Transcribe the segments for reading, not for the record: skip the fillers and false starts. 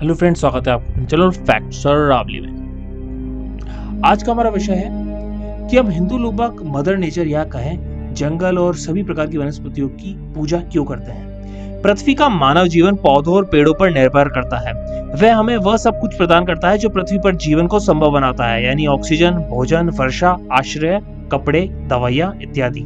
Hello friends, स्वागत है आपका चलो फैक्ट्स और रावली में। आज का हमारा विषय है कि हम हिंदू लोग मदर नेचर या कहें जंगल और सभी प्रकार की वनस्पतियों की पूजा क्यों करते हैं। पृथ्वी का मानव जीवन पौधों और पेड़ों पर निर्भर करता है। वह हमें वह सब कुछ प्रदान करता है जो पृथ्वी पर जीवन को संभव बनाता है, यानी ऑक्सीजन, भोजन, वर्षा, आश्रय, कपड़े, दवाइयाँ इत्यादि।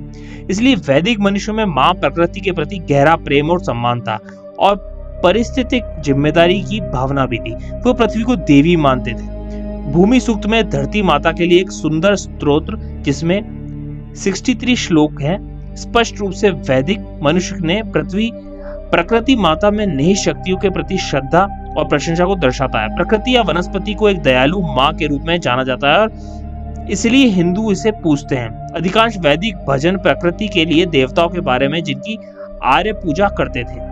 इसलिए वैदिक मनुष्यों में माँ प्रकृति के प्रति गहरा प्रेम और सम्मान था और परिस्थितिक जिम्मेदारी की भावना भी थी। वो पृथ्वी को देवी मानते थे। भूमि सूक्त में धरती माता के लिए एक सुंदर स्तोत्र जिसमें 63 श्लोक हैं, स्पष्ट रूप से वैदिक मनुष्य ने प्रकृति माता में निहित शक्तियों के प्रति श्रद्धा और प्रशंसा को दर्शाता है। प्रकृति या वनस्पति को एक दयालु माँ के रूप में जाना जाता है और इसलिए हिंदू इसे पूजते हैं। अधिकांश वैदिक भजन प्रकृति के लिए देवताओं के बारे में जिनकी आर्य पूजा करते थे।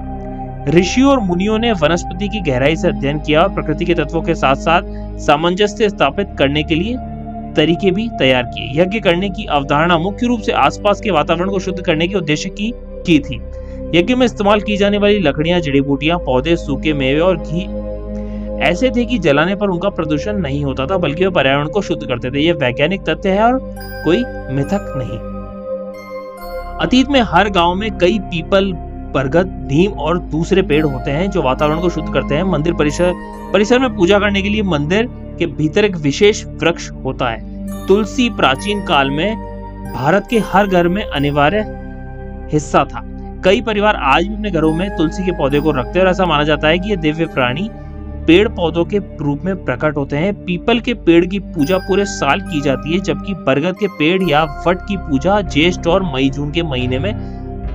ऋषियों और मुनियों ने वनस्पति की गहराई से अध्ययन किया और प्रकृति के तत्वों के साथ साथ सामंजस्य स्थापित करने के लिए तरीके भी तैयार किए। यज्ञ करने की अवधारणा मुख्य रूप से आसपास के वातावरण को शुद्ध करने के उद्देश्य की थी। यज्ञ में इस्तेमाल की जाने वाली लकड़ियां, जड़ी बूटियां, पौधे, सूखे मेवे और घी ऐसे थे कि जलाने पर उनका प्रदूषण नहीं होता था, बल्कि वे पर्यावरण को शुद्ध करते थे। यह वैज्ञानिक तथ्य है और कोई मिथक नहीं। अतीत में हर गांव में कई पीपल, बरगद, नीम और दूसरे पेड़ होते हैं जो वातावरण को शुद्ध करते हैं। मंदिर परिसर में पूजा करने के लिए मंदिर के भीतर एक विशेष वृक्ष होता है। तुलसी प्राचीन काल में भारत के हर घर में अनिवार्य हिस्सा था। कई परिवार आज भी अपने घरों में तुलसी के पौधे को रखते हैं और ऐसा माना जाता है कि ये दिव्य प्राणी पेड़ पौधों के रूप में प्रकट होते हैं। पीपल के पेड़ की पूजा पूरे साल की जाती है, जबकि बरगद के पेड़ या वट की पूजा ज्येष्ठ और मई जून के महीने में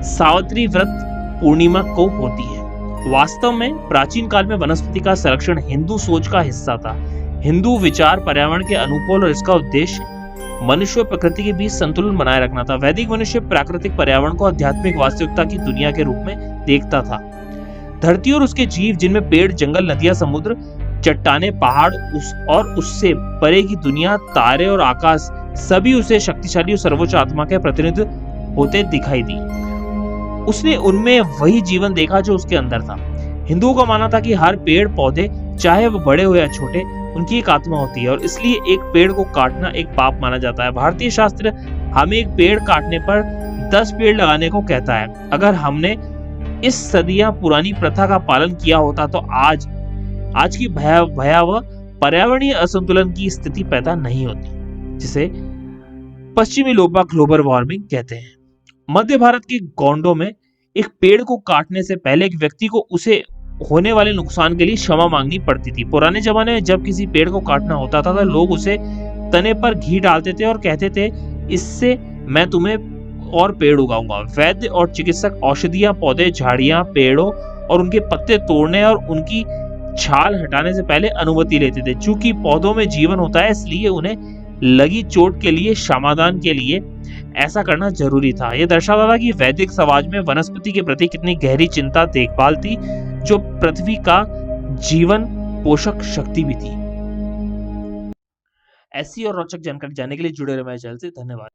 सावित्री व्रत पूर्णिमा को होती है। वास्तव में प्राचीन काल में वनस्पति का संरक्षण हिंदू सोच का हिस्सा था। हिंदू विचार पर्यावरण के अनुकूल और इसका उद्देश्य मनुष्य और प्रकृति के बीच संतुलन बनाए रखना था। वैदिक मनुष्य प्राकृतिक पर्यावरण को आध्यात्मिक वास्तविकता की दुनिया के रूप में देखता था। धरती और उसके जीव, जिनमें पेड़, जंगल, नदियां, समुद्र, चट्टाने, पहाड़ और उससे परे की दुनिया, तारे और आकाश, सभी उसे शक्तिशाली और सर्वोच्च आत्मा के प्रतिनिधि होते दिखाई दी। उसने उनमें वही जीवन देखा जो उसके अंदर था। हिंदुओं का मानना था कि हर पेड़ पौधे, चाहे वो बड़े हो या छोटे, उनकी एक आत्मा होती है और इसलिए एक पेड़ को काटना एक पाप माना जाता है। भारतीय शास्त्र हमें एक पेड़ काटने पर 10 पेड़ लगाने को कहता है। अगर हमने इस सदियां पुरानी प्रथा का पालन किया होता तो आज की भयावह पर्यावरणीय असंतुलन की स्थिति पैदा नहीं होती, जिसे पश्चिमी लोग ग्लोबल वार्मिंग कहते हैं। मध्य भारत के गोंडों में एक पेड़ को काटने से पहले एक व्यक्ति को उसे होने वाले नुकसान के लिए क्षमा मांगनी पड़ती थी। पुराने जमाने में जब किसी पेड़ को काटना होता था तो लोग उसे तने पर घी डालते थे और कहते थे, इससे मैं तुम्हें और पेड़ उगाऊंगा। वैद्य और चिकित्सक औषधियां, पौधे, झाड़ियां, पेड़ों और उनके पत्ते तोड़ने और उनकी छाल हटाने से पहले अनुमति लेते थे। चूंकि पौधों में जीवन होता है, इसलिए उन्हें लगी चोट के लिए समाधान के लिए ऐसा करना जरूरी था। यह दर्शाता था कि वैदिक समाज में वनस्पति के प्रति कितनी गहरी चिंता, देखभाल थी, जो पृथ्वी का जीवन पोषक शक्ति भी थी। ऐसी और रोचक जानकारी जानने के लिए जुड़े रहे मेरे चैनल से। धन्यवाद।